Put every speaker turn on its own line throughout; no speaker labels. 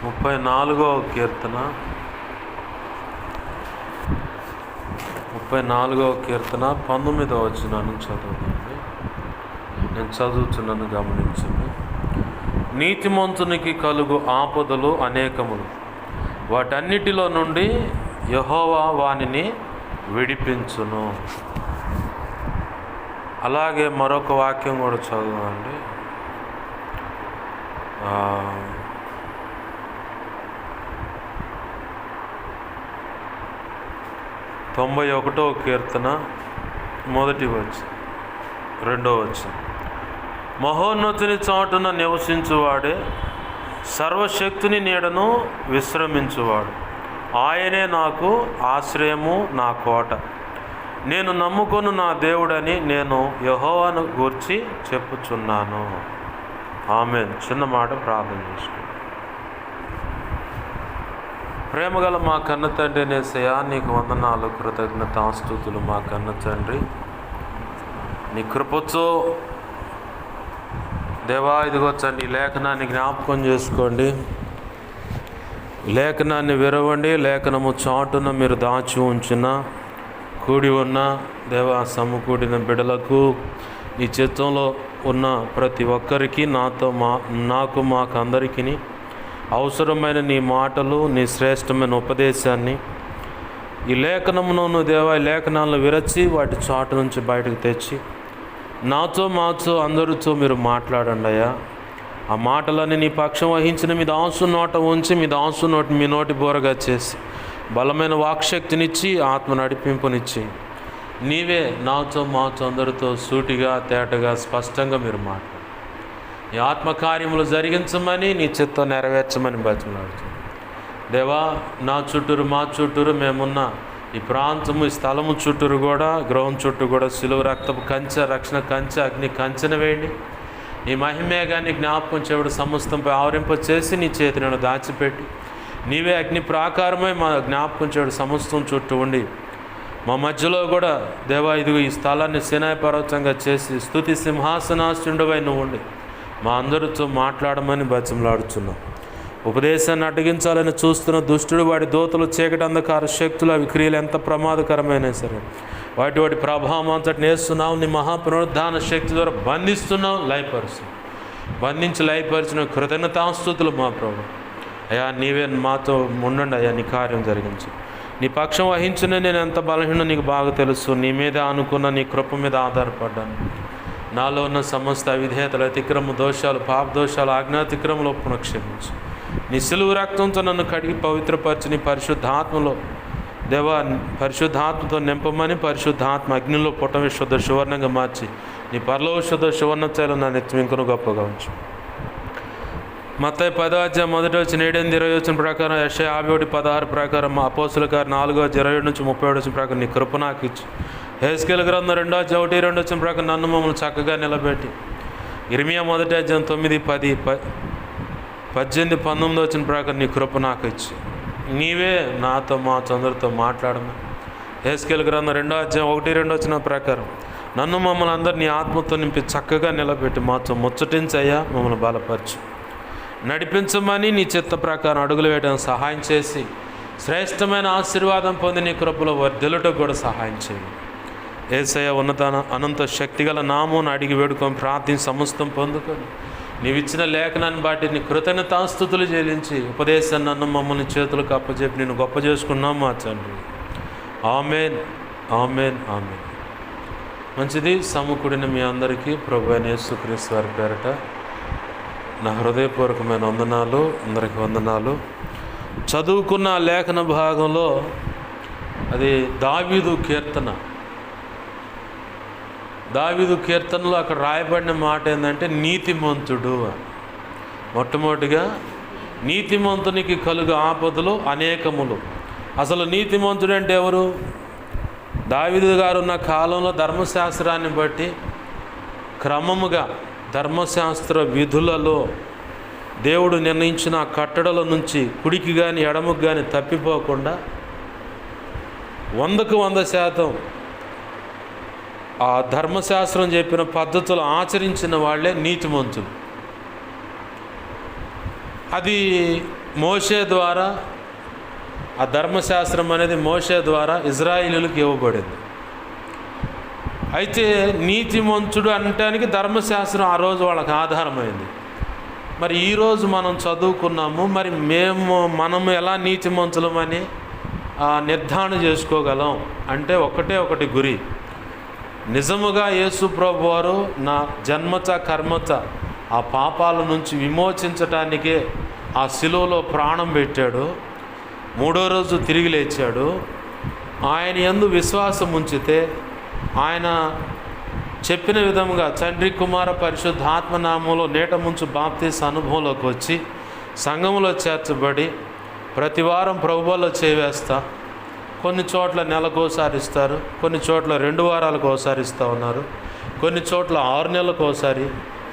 34వ కీర్తన 19వ వచనాన్ని చదవండి. నేను చదువుతున్నాను, గమనించండి. నీతిమంతునికి కలుగు ఆపదలు అనేకములు, వాటన్నిటిలో నుండి యెహోవా వానిని విడిపించును. అలాగే మరొక వాక్యం కూడా చదవండి. 91వ కీర్తన 1వ వచనం 2వ వచనం. మహోన్నతుని చాటున నివసించువాడే సర్వశక్తుని నీడను విశ్రమించువాడు. ఆయనే నాకు ఆశ్రయము, నా కోట. నేను నమ్ముకొను నా దేవుడని నేను యెహోవాను గూర్చి చెప్పుచున్నాను. ఆమేన్. చిన్న మాట ప్రార్థన చేసుకోండి. ప్రేమగల మా కన్న తండ్రి యేసయ్యా, నీకు వందనాలు, కృతజ్ఞతాస్తుతులు. మా కన్న తండ్రి, నీ కృపతో దేవా, ఇదిగో తండ్రి, లేఖనాన్ని జ్ఞాపకం చేసుకోండి. లేఖనాన్ని విరవండి. లేఖనము చాటున మీరు దాచి ఉంచిన కూడి ఉన్న దేవా సమకూడిన బిడలకు, ఈ చిత్తంలో ఉన్న ప్రతి ఒక్కరికి, నాకు మాకు అందరికీ అవసరమైన నీ మాటలు, నీ శ్రేష్టమైన ఉపదేశాన్ని ఈ లేఖనమును దేవా, ఈ లేఖనాలను విరచి వాటి చాటు నుంచి బయటకు తెచ్చి నాతో మాతో అందరితో మీరు మాట్లాడండి అయ్యా. ఆ మాటలన్నీ నీ పక్షం వహించిన మీ దాసు నోట ఉంచి, మీ దాసు మీ నోటి బోరగా చేసి బలమైన వాక్శక్తినిచ్చి, ఆత్మ నడిపింపునిచ్చి, నీవే నాతో మాతో అందరితో సూటిగా తేటగా స్పష్టంగా మీరు మాట్లాడు. ఈ ఆత్మకార్యములు జరిగించమని, నీ చిత్తం నెరవేర్చమని బతిమలాడుతుంది. దేవా, నా చుట్టూరు, మా చుట్టూరు, మేమున్న ఈ ప్రాంతము, ఈ స్థలము చుట్టూరు కూడా, గృహం చుట్టూ కూడా సిలువ రక్తపు కంచె, రక్షణ కంచె, అగ్ని కంచెన వేయండి. నీ మహిమేగాన్ని జ్ఞాపకం చెవుడు సమస్తంపై ఆవరింప చేసి నీ చేతిని దాచిపెట్టి, నీవే అగ్ని ప్రాకారమై మా జ్ఞాపకం చెవుడు సమస్తం చుట్టూ ఉండి, మా మధ్యలో కూడా దేవా ఇదిగో ఈ స్థలాన్ని సినాయి పర్వతంగా చేసి స్తుతి సింహాసనాశ్రుండువై నువ్వు ఉండి మా అందరితో మాట్లాడమని బతిమలాడుచున్నాం. ఉపదేశాన్ని అడ్డగించాలని చూస్తున్న దుష్టుడు, వాడి దూతలు, చీకటి అంధకార శక్తులు, అవి క్రియలు ఎంత ప్రమాదకరమైనా సరే వాటి ప్రభావం అంతటి నేస్తున్నావు. నీ మహాపునరుద్ధాన శక్తి ద్వారా బంధిస్తున్నావు, లయపరుస్తున్నావు. బంధించి లయపరిచిన కృతజ్ఞతాస్తుతులు మా ప్రభు. అయ్యా, నీవే మాతో ఉండండి అయ్యా, నీ కార్యం జరిగించు. నీ పక్షం వహించిన నేను ఎంత బలహీనో నీకు బాగా తెలుసు. నీ మీద అనుకున్న నీ కృప మీద ఆధారపడ్డాను. నాలో ఉన్న సమస్త అవిధేయతలు, అతిక్రమ దోషాలు, పాప దోషాలు, ఆజ్ఞాతిక్రమలు ఒప్పున క్షమించు. నీ సిలువ రక్తంతో నన్ను కడిగి పవిత్రపరిచి నీ పరిశుద్ధాత్మలో దేవా, పరిశుద్ధాత్మతో నింపమని, పరిశుద్ధాత్మ అగ్నిలో పుట్టమి శుద్ధ సువర్ణంగా మార్చి నీ పరలోక శుద్ధ సువర్ణ చైలు నా నెత్తిమింకను గొప్పగా ఉంచు. మత్తయి 10వ మొదటి వచ్చిన 7-20 వచ్చిన ప్రకారం, యెషయా 51:16 ప్రకారం, అపోస్తుల కార్యం 4:27-37 ప్రకారం నీ కృప నాకు ఇచ్చి, హెస్కేలు గ్రంథం 2:1-2 వచ్చిన ప్రకారం నన్ను మమ్మల్ని చక్కగా నిలబెట్టి, ఇర్మియా 1:9-10-18-19 వచ్చిన ప్రకారం నీ కృప నాకు ఇచ్చి, నీవే నాతో మా అందరితో మాట్లాడమని, హెస్కేలు గ్రంథం 2:1-2 వచ్చిన ప్రకారం నన్ను మమ్మల్ని అందరు నీ ఆత్మతో నింపి చక్కగా నిలబెట్టి మాతో ముచ్చటించయ్యా, మమ్మల్ని బలపరచు, నడిపించమని, నీ చిత్త ప్రకారం అడుగులు వేయడానికి సహాయం చేసి, శ్రేష్టమైన ఆశీర్వాదం పొంది నీ కృపలో వర్ధిల్లుటకు కూడా సహాయం చేయండి. యేసయ్య ఉన్నత అనంత శక్తిగల నామమును అడిగి వేడుకొని ప్రార్థించి సమస్తం పొందుకొని, నీవిచ్చిన లేఖనాన్ని బట్టి నీ కృతజ్ఞతాస్తుతులు చెల్లించి, ఉపదేశాన్ని నన్ను మమ్మల్ని చేతులకు అప్పచెప్పి నేను గొప్ప చేసుకున్నాం మా తండ్రి. ఆమేన్, ఆమేన్, ఆమేన్. మంచిది. సమకూడిన మీ అందరికీ ప్రభు అయిన యేసుక్రీస్తు వారి పేరట నా హృదయపూర్వకమైన వందనాలు. అందరికీ వందనాలు. చదువుకున్న లేఖన భాగంలో అది దావీదు కీర్తనలో అక్కడ రాయబడిన మాట ఏంటంటే నీతిమంతుడు. మొట్టమొదటిగా నీతిమంతునికి కలుగు ఆపదలు అనేకములు. అసలు నీతిమంతుడు అంటే ఎవరు? దావీదు గారు ఉన్న కాలంలో ధర్మశాస్త్రాన్ని బట్టి క్రమముగా ధర్మశాస్త్ర విధులలో దేవుడు నిర్ణయించిన కట్టడల నుంచి కుడికి కానీ ఎడముకు కానీ తప్పిపోకుండా 100% ఆ ధర్మశాస్త్రం చెప్పిన పద్ధతులు ఆచరించిన వాళ్ళే నీతిమంతులు. అది మోషే ద్వారా, ఆ ధర్మశాస్త్రం అనేది మోషే ద్వారా ఇజ్రాయేలీయులకు ఇవ్వబడింది. అయితే నీతిమంతుడు అనటానికి ధర్మశాస్త్రం ఆ రోజు వాళ్ళకి ఆధారమైంది. మరి ఈరోజు మనం చదువుకున్నాము, మరి మనము ఎలా నీతిమంతులమని నిర్ధారణ చేసుకోగలం అంటే ఒకటి గురి. నిజముగా యేసు ప్రభు వారు నా జన్మత కర్మత ఆ పాపాల నుంచి విమోచించటానికే ఆ శిలువలో ప్రాణం పెట్టాడు. 3వ రోజు తిరిగి లేచాడు. ఆయన యందు విశ్వాసం ఉంచితే, ఆయన చెప్పిన విధముగా తండ్రి కుమార పరిశుద్ధాత్మ నామంలో నీట ముంచు బాప్తీసు అనుభవంలోకి వచ్చి సంఘంలో చేర్చబడి ప్రతి వారం ప్రభువులో చేవేస్తా. కొన్ని చోట్ల నెలకోసారి ఇస్తారు, కొన్ని చోట్ల 2 వారాలకు ఒకసారి ఇస్తూ ఉన్నారు, కొన్ని చోట్ల 6 నెలలకు ఒకసారి,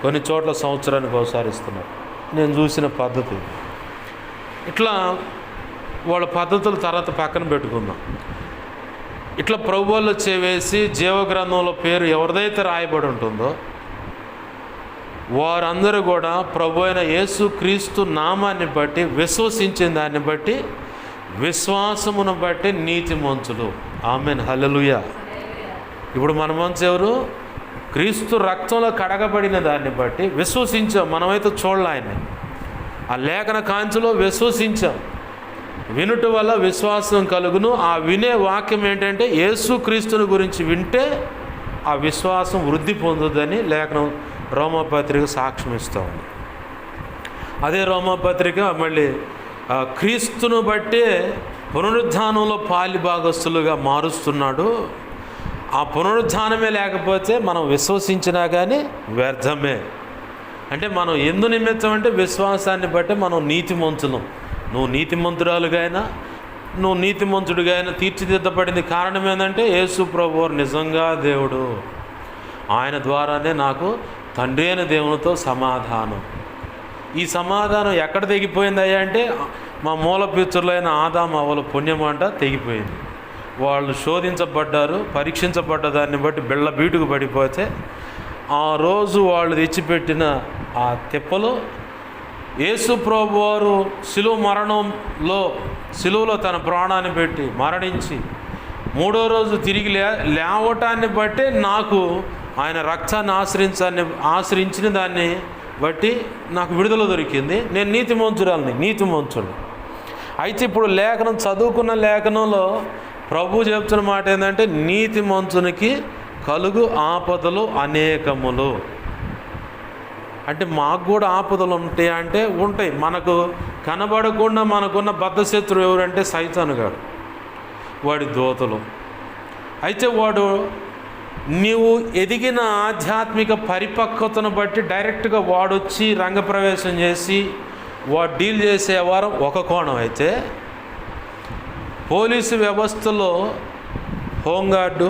కొన్ని చోట్ల సంవత్సరానికి ఒకసారి ఇస్తున్నారు. నేను చూసిన పద్ధతి ఇట్లా. వాళ్ళ పద్ధతుల తర్వాత పక్కన పెట్టుకుందాం. ఇట్లా ప్రభువులో చేవేసి జీవగ్రంథంలో పేరు ఎవరిదైతే రాయబడి ఉంటుందో వారందరూ కూడా ప్రభు అయిన యేసు క్రీస్తు నామాన్ని బట్టి, విశ్వసించిన దాన్ని బట్టి, విశ్వాసమును బట్టి నీతిమంతులు. ఆమేన్, హల్లెలూయా. ఇప్పుడు మన మనసు ఎవరు? క్రీస్తు రక్తంలో కడగబడిన దాన్ని బట్టి విశ్వసించాం. మనమైతే చూడలే ఆయన్ని, ఆ లేఖన కాంతిలో విశ్వసించాం. వినుట వల్ల విశ్వాసం కలుగును. ఆ వినే వాక్యం ఏంటంటే యేసు క్రీస్తుని గురించి వింటే ఆ విశ్వాసం వృద్ధి పొందుదని లేఖనం రోమాపత్రిక సాక్ష్యం ఇస్తూ ఉంది. అదే రోమాపత్రిక మళ్ళీ క్రీస్తును బట్టే పునరుద్ధానంలో పాలిభాగస్తులుగా మారుస్తున్నాడు. ఆ పునరుద్ధానమే లేకపోతే మనం విశ్వసించినా కానీ వ్యర్థమే. అంటే మనం ఎందు నిమిత్తం అంటే విశ్వాసాన్ని బట్టి మనం నీతిమంతులం. నువ్వు నీతిమంతురాలుగా అయినా, నువ్వు నీతిమంతుడిగా అయినా తీర్చిదిద్దబడింది కారణం ఏంటంటే యేసు ప్రభువు నిజంగా దేవుడు. ఆయన ద్వారానే నాకు తండ్రి అయిన దేవునితో సమాధానం. ఈ సమాధానం ఎక్కడ తెగిపోయిందయ్యా అంటే మా మూల పితరులైన ఆదాము అవ్వల పుణ్యం అంట తెగిపోయింది. వాళ్ళు శోధించబడ్డారు, పరీక్షించబడ్డ దాన్ని బట్టి బిళ్ళ బీటుకు పడిపోతే ఆ రోజు వాళ్ళు తెచ్చిపెట్టిన ఆ తిప్పలు యేసు ప్రభువారు శిలువలో తన ప్రాణాన్ని పెట్టి మరణించి 3వ రోజు తిరిగి లేవటాన్ని బట్టి నాకు ఆయన రక్తాన్ని ఆశ్రయించిన దాన్ని బట్టి నాకు విడుదల దొరికింది. నేను నీతిమంతుడు. అయితే ఇప్పుడు లేఖనం చదువుకున్న లేఖనంలో ప్రభు చెప్తున్న మాట ఏంటంటే నీతిమంతునికి కలుగు ఆపదలు అనేకములు. అంటే మాకు కూడా ఆపదలు ఉంటాయి అంటే ఉంటాయి. మనకు కనబడకుండా మనకున్న బద్ధశత్రువు ఎవరంటే సైతాను గాడు, వాడి దోతలు. అయితే వాడు నీవు ఎదిగిన ఆధ్యాత్మిక పరిపక్వతను బట్టి డైరెక్ట్గా వాడొచ్చి రంగప్రవేశం చేసి వాడు డీల్ చేసేవారు ఒక కోణం. అయితే పోలీసు వ్యవస్థలో home guard,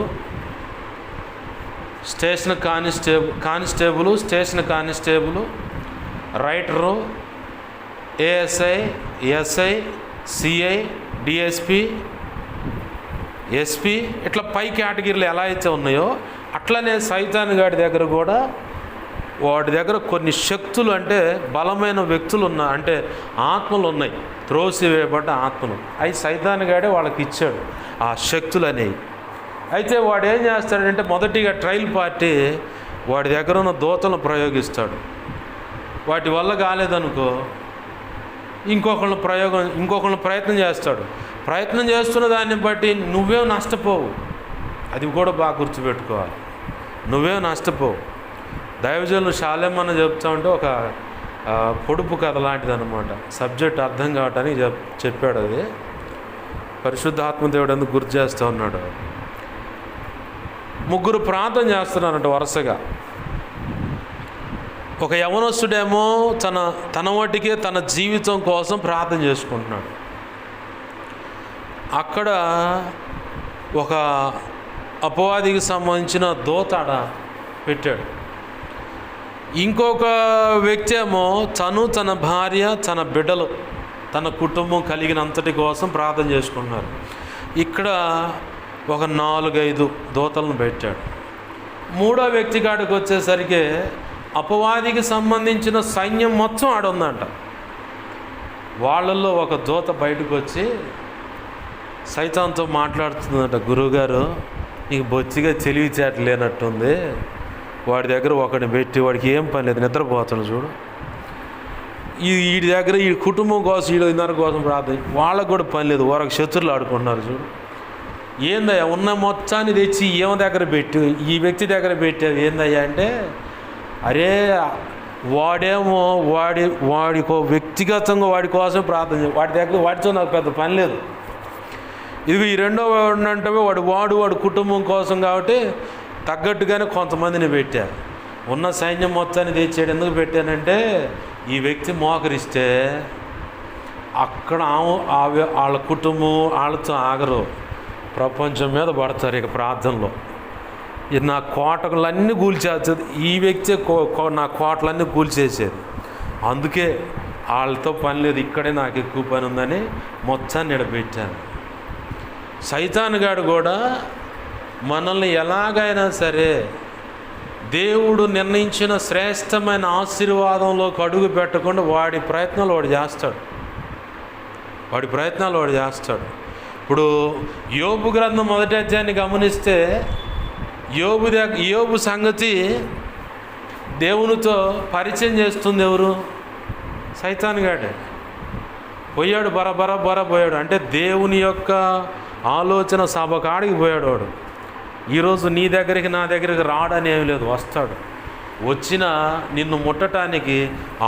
station constable, station constable, writer, ASI, SI, CI, DSP, SP, ఇట్లా పై కేటగిరీలు ఎలా అయితే ఉన్నాయో అట్లనే సైతాన్ గాడి దగ్గర కూడా వాడి దగ్గర కొన్ని శక్తులు అంటే బలమైన వ్యక్తులు అంటే ఆత్మలు ఉన్నాయి, త్రోసివేయబడ్డ ఆత్మలు. అవి సైతాన్ గాడే వాళ్ళకి ఇచ్చాడు ఆ శక్తులు అనేవి. అయితే వాడు ఏం చేస్తాడంటే మొదటిగా ట్రయల్ పార్టీ వాడి దగ్గర ఉన్న దూతలను ప్రయోగిస్తాడు. వాటి వల్ల కాలేదనుకో ఇంకొకళ్ళ ప్రయత్నం చేస్తాడు. ప్రయత్నం చేస్తున్న దాన్ని బట్టి నువ్వేం నష్టపోవు. అది కూడా బాగా గుర్తుపెట్టుకోవాలి, నువ్వేం నష్టపోవు. దైవజనులు శాలేమన్న చెప్తా ఉంటే ఒక పొడుపు కథ లాంటిది అనమాట. సబ్జెక్ట్ అర్థం కావటానికి చెప్పాడు. అది పరిశుద్ధాత్మదేవుడు ఎందుకు గుర్తు చేస్తూ ఉన్నాడు. 3 ప్రార్థన చేస్తున్నారంట వరుసగా. ఒక యవనస్తుడేమో తన వాటికే తన జీవితం కోసం ప్రార్థన చేసుకుంటున్నాడు. అక్కడ ఒక అపవాదికి సంబంధించిన దూత పెట్టాడు. ఇంకొక వ్యక్తి ఏమో తన భార్య, తన బిడ్డలు, తన కుటుంబం కలిగినంతటి కోసం ప్రార్థన చేసుకుంటున్నారు. ఇక్కడ ఒక 4-5 దూతలను పెట్టాడు. 3వ వ్యక్తి కాడికి వచ్చేసరికి అపవాదికి సంబంధించిన సైన్యం మొత్తం ఆడుందంట. వాళ్ళల్లో ఒక దూత బయటకు వచ్చి సైతాన్తో మాట్లాడుతుందట, గురువుగారు నీకు బొత్తిగా తెలివితేటలు లేనట్టుంది, వాడి దగ్గర ఒకడిని పెట్టి వాడికి ఏం పని లేదు, నిద్రపోతాడు చూడు, వీడి దగ్గర ఈ కుటుంబం కోసం వీళ్ళ కోసం ప్రార్థన, వాళ్ళకు కూడా పని లేదు, వారికి శత్రువులు ఆడుకుంటున్నారు చూడు, ఏందయ్యా ఉన్న మొత్తాన్ని తెచ్చి ఏమ దగ్గర పెట్టి ఈ వ్యక్తి దగ్గర పెట్టావు ఏందయ్యా అంటే, అరే వాడేమో వాడికో వ్యక్తిగతంగా వాడి కోసం ప్రార్థన, వాడితో నాకు పెద్ద పని లేదు, ఇది ఈ రెండో వాడు అంటే వాడు కుటుంబం కోసం కాబట్టి తగ్గట్టుగానే కొంతమందిని పెట్టారు. ఉన్న సైన్యం మొత్తాన్ని తెచ్చాడు. ఎందుకు పెట్టానంటే ఈ వ్యక్తి మోకరిస్తే అక్కడ వాళ్ళ కుటుంబం వాళ్ళతో ఆగరు, ప్రపంచం మీద పడతారు ఇక ప్రార్థనలో. ఇది నా కోటలన్నీ కూల్చేస్తుంది, ఈ వ్యక్తి నా కోటలన్నీ కూల్చేసేది. అందుకే వాళ్ళతో పని లేదు, ఇక్కడే నాకు ఎక్కువ పని ఉందని మొత్తాన్ని నిలబెట్టాను. సైతానుగాడు కూడా మనల్ని ఎలాగైనా సరే దేవుడు నిర్ణయించిన శ్రేష్టమైన ఆశీర్వాదంలోకి అడుగు పెట్టకుండా వాడి ప్రయత్నాలు వాడు చేస్తాడు. ఇప్పుడు యోబు గ్రంథం 1వ అధ్యాయాన్ని గమనిస్తే యోబు సంగతి దేవునితో పరిచయం చేస్తుంది ఎవరు? సైతానుగాడే. పోయాడు, బర పోయాడు. అంటే దేవుని యొక్క ఆలోచన సభ కాడికి పోయాడు వాడు. ఈరోజు నీ దగ్గరికి నా దగ్గరికి రాడని ఏమి లేదు, వస్తాడు. వచ్చిన నిన్ను ముట్టడానికి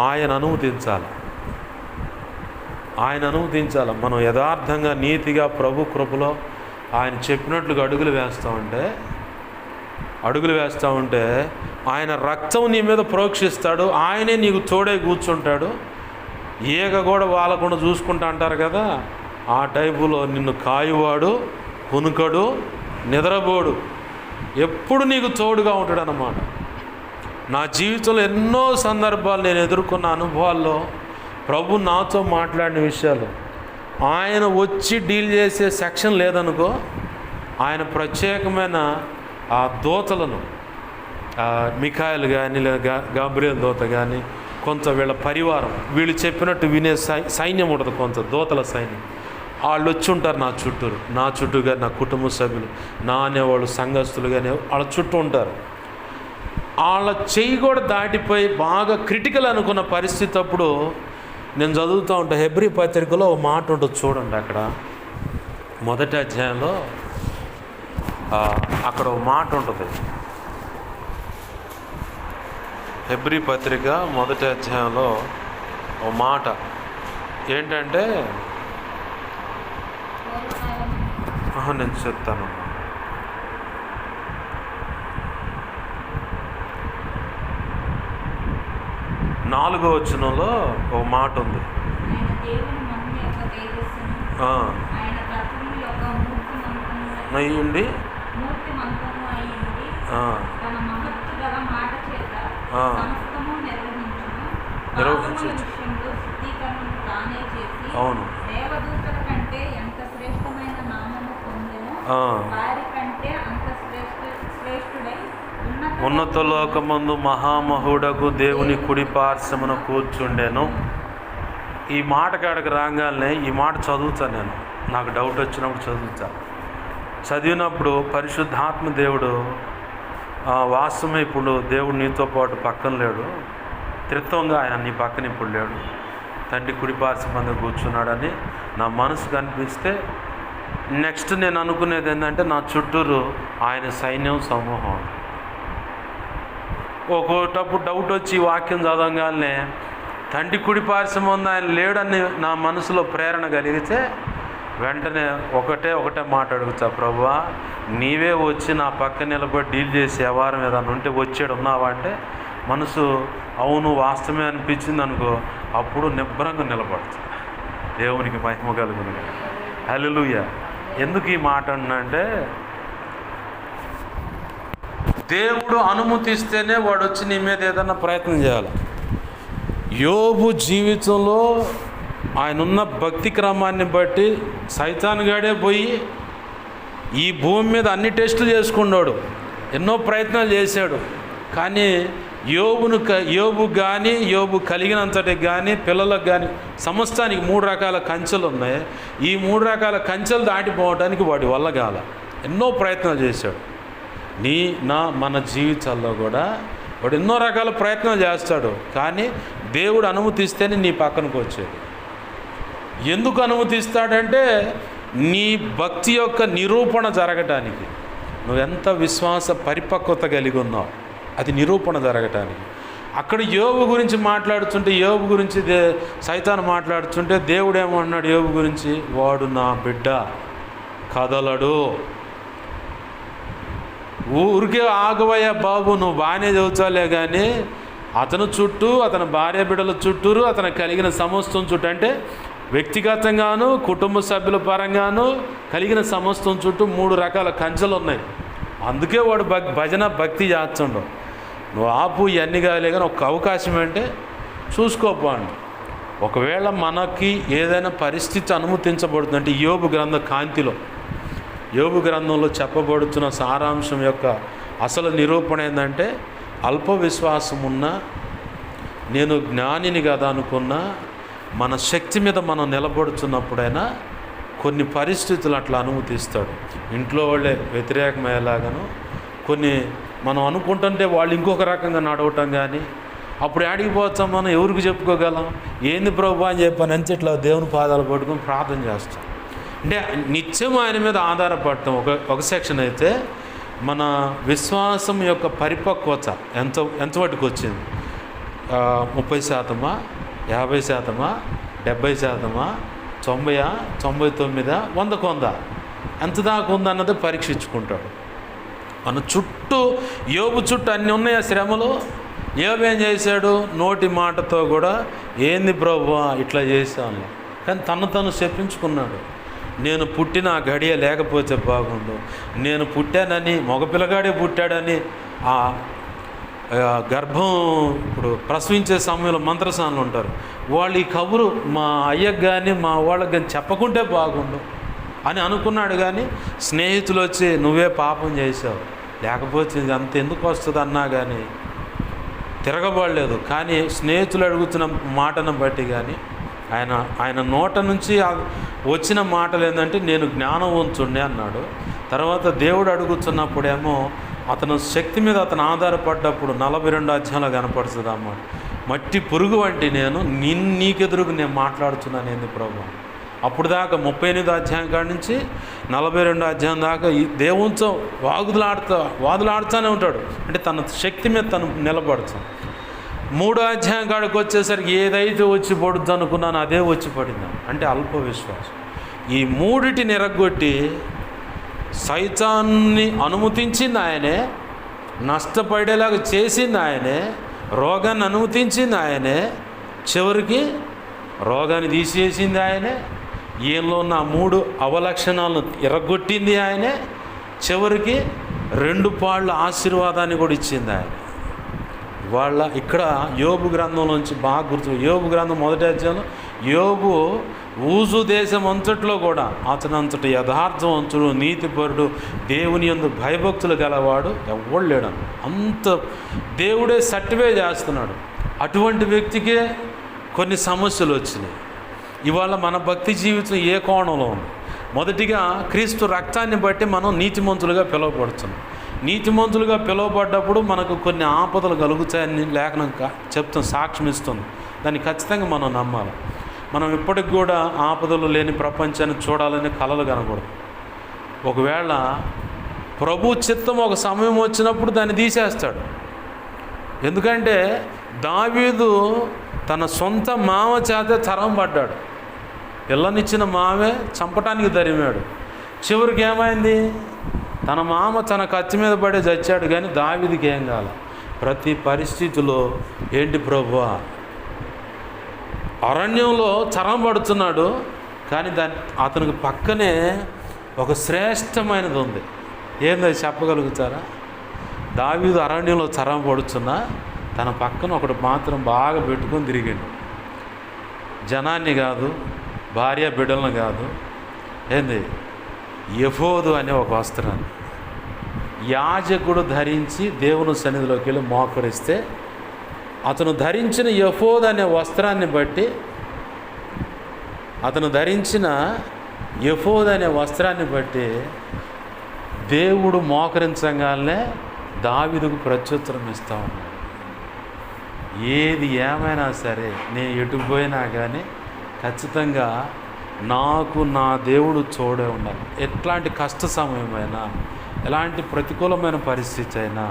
ఆయన అనుమతించాలి. మనం యథార్థంగా నీతిగా ప్రభు కృపలో ఆయన చెప్పినట్లుగా అడుగులు వేస్తూ ఉంటే ఆయన రక్తం నీ మీద ప్రోక్షిస్తాడు. ఆయనే నీకు తోడే కూర్చుంటాడు. ఈగ కూడా వాళ్ళకుండా చూసుకుంటా అంటారు కదా, ఆ టైపులో నిన్ను కాయువాడు, కునుకడు, నిద్రపోడు, ఎప్పుడు నీకు తోడుగా ఉంటాడు అన్నమాట. నా జీవితంలో ఎన్నో సందర్భాలు నేను ఎదుర్కొన్న అనుభవాల్లో ప్రభు నాతో మాట్లాడిన విషయాలు, ఆయన వచ్చి డీల్ చేసే సెక్షన్ లేదనుకో, ఆయన ప్రత్యేకమైన ఆ దూతలను, మిఖాయిలు కానీ లేదా గాబ్రియల్ దూత కానీ, కొంత వీళ్ళ పరివారం, వీళ్ళు చెప్పినట్టు వినే సైన్యం ఉంటుంది, కొంత దూతల సైన్యం, వాళ్ళు వచ్చి ఉంటారు నా చుట్టూ కానీ, నా కుటుంబ సభ్యులు, నా అనేవాళ్ళు, సంఘస్థులు కానీ వాళ్ళ చుట్టూ ఉంటారు. వాళ్ళ చెయ్యి కూడా దాటిపోయి బాగా క్రిటికల్ అనుకున్న పరిస్థితి అప్పుడు నేను చదువుతూ ఉంటా. హెబ్రీ పత్రికలో ఒక మాట ఉంటుంది చూడండి, అక్కడ 1వ అధ్యాయంలో అక్కడ ఒక మాట ఉంటుంది. హెబ్రీ పత్రిక 1వ అధ్యాయంలో ఒక మాట ఏంటంటే, నేను చెప్తాను. 4వ వచనంలో ఒక మాట ఉంది. అయ్యుండి నిర్వహించు. అవును, ఉన్నత లోకమందు మహామహుడకు దేవుని కుడి పార్శ్వమున కూర్చుండెను. ఈ మాట కాడికి రాగానే ఈ మాట చదువుతాను నేను, నాకు డౌట్ వచ్చినప్పుడు చదివినప్పుడు పరిశుద్ధాత్మ దేవుడు వాస్తవమే, ఇప్పుడు దేవుడు నీతో పాటు పక్కన లేడు, త్రిత్వంగా ఆయన నీ పక్కన ఇప్పుడు లేడు, తండ్రి కుడి పార్శ్వమందు కూర్చున్నాడని నా మనసు కనిపిస్తే, నెక్స్ట్ నేను అనుకునేది ఏంటంటే నా చుట్టూరు ఆయన సైన్యం సమూహం. ఒక్కొక్కటప్పుడు డౌట్ వచ్చి వాక్యం చదవగానే తండ్రి కుడి పార్శ్వమందు ఆయన లేడని నా మనసులో ప్రేరణ కలిగితే వెంటనే ఒకటే మాట అడుగుతా, ప్రభువా నీవే వచ్చి నా పక్క నిలబడి డీల్ చేసి వ్యవహారం ఏదన్నా ఉంటే వచ్చాడు ఉన్నావా అంటే మనసు అవును వాస్తవమే అనిపించింది అనుకో, అప్పుడు నిబ్బరంగా నిలబడుతుంది. దేవునికి మహిమ కలుగును. హల్లెలూయా. ఎందుకు ఈ మాట అన్నంటే, దేవుడు అనుమతిస్తేనే వాడు వచ్చి నీ మీద ఏదన్నా ప్రయత్నం చేయాలి. యోబు జీవితంలో ఆయన ఉన్న భక్తి క్రమాన్ని బట్టి సైతానుగాడే పోయి ఈ భూమి మీద అన్ని టెస్టులు చేసుకున్నాడు, ఎన్నో ప్రయత్నాలు చేశాడు. కానీ యోబు కానీ యోబు కలిగినంతటికి కానీ పిల్లలకు కానీ సమస్తానికి 3 రకాల కంచెలు ఉన్నాయి. ఈ 3 రకాల కంచెలు దాటిపోవడానికి వాడి వల్ల కాల. ఎన్నో ప్రయత్నాలు చేశాడు. మన జీవితాల్లో కూడా వాడు ఎన్నో రకాల ప్రయత్నాలు చేస్తాడు. కానీ దేవుడు అనుమతిస్తేనే నీ పక్కనకు వచ్చేది. ఎందుకు అనుమతిస్తాడంటే నీ భక్తి యొక్క నిరూపణ జరగటానికి. నువ్వెంత విశ్వాస పరిపక్వత కలిగి ఉన్నావు అది నిరూపణ జరగటానికి. అక్కడ యోబు గురించి మాట్లాడుతుంటే, యోబు గురించి సైతాను మాట్లాడుతుంటే దేవుడు ఏమన్నాడు యోబు గురించి? వాడు నా బిడ్డ, కదలడు. ఊరికే ఆగవయ్యా బాబు, నువ్వు బాగానే చదువుతాలే కానీ అతను చుట్టూ, అతని భార్య బిడ్డల చుట్టూరు, అతను కలిగిన సమస్తం చుట్టూ, అంటే వ్యక్తిగతంగాను కుటుంబ సభ్యుల పరంగాను కలిగిన సమస్తం చుట్టూ 3 రకాల కంచెలు ఉన్నాయి. అందుకే వాడు భజన భక్తి చేస్తుండవు. నువ్వు ఆపు, ఇవన్నీ కాలే కానీ ఒక అవకాశం అంటే చూసుకోపోండి. ఒకవేళ మనకి ఏదైనా పరిస్థితి అనుమతించబడుతుందంటే యోబు గ్రంథ కాంతిలో, యోబు గ్రంథంలో చెప్పబడుతున్న సారాంశం యొక్క అసలు నిరూపణ ఏంటంటే, అల్ప విశ్వాసం ఉన్నా, నేను జ్ఞానిని కదా అనుకున్నా, మన శక్తి మీద మనం నిలబడుతున్నప్పుడైనా కొన్ని పరిస్థితులు అట్లా అనుమతిస్తాడు. ఇంట్లో వాళ్ళే వ్యతిరేకమయ్యేలాగాను, కొన్ని మనం అనుకుంటుంటే వాళ్ళు ఇంకొక రకంగా నడవటం కానీ, అప్పుడు ఆడిగిపోతాం. మనం ఎవరికి చెప్పుకోగలం? ఏంది ప్రభు అని చెప్పని అంతే ఇట్లా దేవుని పాదాలు పట్టుకొని ప్రార్థన చేస్తాం. అంటే నిత్యం ఆయన మీద ఆధారపడటం ఒక సెక్షన్ అయితే, మన విశ్వాసం యొక్క పరిపక్వత ఎంతవరకు వచ్చింది? 30%, 50%, 70%, 90, 99, 100 ఎంత దాకా ఉందన్నది పరీక్షించుకుంటాడు. మన చుట్టూ, యోబు చుట్టూ అన్నీ ఉన్నాయి ఆ శ్రమలు. యోబు ఏం చేశాడు? నోటి మాటతో కూడా ఏంది ప్రభువా ఇట్లా చేశాను, కానీ తను చెప్పించుకున్నాడు. నేను పుట్టిన ఆ గడియ లేకపోతే బాగుండు, నేను పుట్టానని, మగపిల్లగాడే పుట్టాడని ఆ గర్భం ఇప్పుడు ప్రసవించే సమయంలో మంత్రసానులు ఉంటారు, వాళ్ళు ఈ కబురు మా అయ్యకు కానీ మా వాళ్ళకి కానీ చెప్పకుంటే బాగుండు అని అనుకున్నాడు. కానీ స్నేహితులు వచ్చి నువ్వే పాపం చేసావు, లేకపోతే ఇది అంత ఎందుకు వస్తుంది అన్నా కానీ తిరగబడలేదు. కానీ స్నేహితులు అడుగుతున్న మాటను బట్టి కానీ ఆయన నోట నుంచి వచ్చిన మాటలు ఏంటంటే నేను జ్ఞానవంతుణ్ణి అన్నాడు. తర్వాత దేవుడు అడుగుతున్నప్పుడేమో అతను శక్తి మీద అతను ఆధారపడ్డప్పుడు 42 అధ్యాయంలో కనపడుతుంది అన్నమాట. మట్టి పురుగు వంటి నేను నీకెదురుగు నేను మాట్లాడుతున్నాను ఏంది ప్రభు. అప్పుడు దాకా 38 అధ్యాయం కాడి నుంచి 42 అధ్యాయం దాకా ఈ దేవునితో వాదులాడుతూనే ఉంటాడు. అంటే తన శక్తి మీద తను నిలబడుతాను. 3వ అధ్యాయం కాడికి వచ్చేసరికి ఏదైతే వచ్చి పడుద్దు అనుకున్నానో అదే వచ్చి పడింది. అంటే అల్ప విశ్వాసం. ఈ మూడిటిని ఎరగొట్టి సైతాన్ని అనుమతించింది ఆయనే, నష్టపడేలాగా చేసింది ఆయనే, రోగాన్ని అనుమతించింది ఆయనే, చివరికి రోగాన్ని తీసేసింది ఆయనే, ఈయనలో ఉన్న 3 అవలక్షణాలను ఎరగొట్టింది ఆయనే, చివరికి 2 పాళ్ళ ఆశీర్వాదాన్ని కూడా ఇచ్చింది ఆయన. ఇక్కడ యోబు గ్రంథంలోంచి బాగా గుర్తు. యోబు గ్రంథం 1వ అధ్యాయంలో యోబు ఊజు దేశం అంతట్లో కూడా అతనంతటి యథార్థవంతుడు, నీతిపరుడు, దేవుని యందు భయభక్తులు గలవాడు ఎవడు లేడను. అంత దేవుడే సర్టిఫై చేస్తున్నాడు. అటువంటి వ్యక్తికే కొన్ని సమస్యలు వచ్చినాయి. ఇవాళ మన భక్తి జీవితం ఏ కోణంలో ఉంది? మొదటిగా క్రీస్తు రక్తాన్ని బట్టి మనం నీతిమంతులుగా పిలువబడుతున్నాం. నీతిమంతులుగా పిలువబడ్డప్పుడు మనకు కొన్ని ఆపదలు కలుగుతాయని లేఖనం చెప్తాం, సాక్ష్యం ఇస్తుంది. దాన్ని ఖచ్చితంగా మనం నమ్మాలి. మనం ఇప్పటికి కూడా ఆపదలు లేని ప్రపంచాన్ని చూడాలని కలలు కనకూడదు. ఒకవేళ ప్రభు చిత్తం ఒక సమయం వచ్చినప్పుడు దాన్ని తీసేస్తాడు. ఎందుకంటే దావీదు తన సొంత మామ చేత తరం పడ్డాడు. పిల్లనిచ్చిన మామే చంపటానికి తరిమాడు. చివరికి ఏమైంది? తన మామ తన కత్తి మీద పడే చచ్చాడు, కానీ దావీదుకి ఏం కాల. ప్రతి పరిస్థితిలో ఏంటి ప్రభువా, అరణ్యంలో చరం పడుతున్నాడు, కానీ అతనికి పక్కనే ఒక శ్రేష్టమైనది ఉంది. ఏందో చెప్పగలుగుతారా? దావీదు అరణ్యంలో చరం పడుతున్నా తన పక్కన ఒకటి మాత్రం బాగా పెట్టుకొని తిరిగాడు. జనాన్ని కాదు, భార్య బిడ్డలను కాదు, ఏంది ఎఫోదు అనే ఒక వస్త్రాన్ని. యాజకుడు ధరించి దేవుని సన్నిధిలోకి వెళ్ళి మోకరిస్తే అతను ధరించిన ఎఫోద్ అనే వస్త్రాన్ని బట్టి దేవుడు మోకరించగానే దావీదుకు ప్రత్యుత్తరం ఇస్తా ఉన్నాడు. ఏది ఏమైనా సరే, నేను ఎటుపోయినా కానీ ఖచ్చితంగా నాకు నా దేవుడు తోడే ఉండాలి. ఎట్లాంటి కష్ట సమయమైనా, ఎలాంటి ప్రతికూలమైన పరిస్థితి అయినా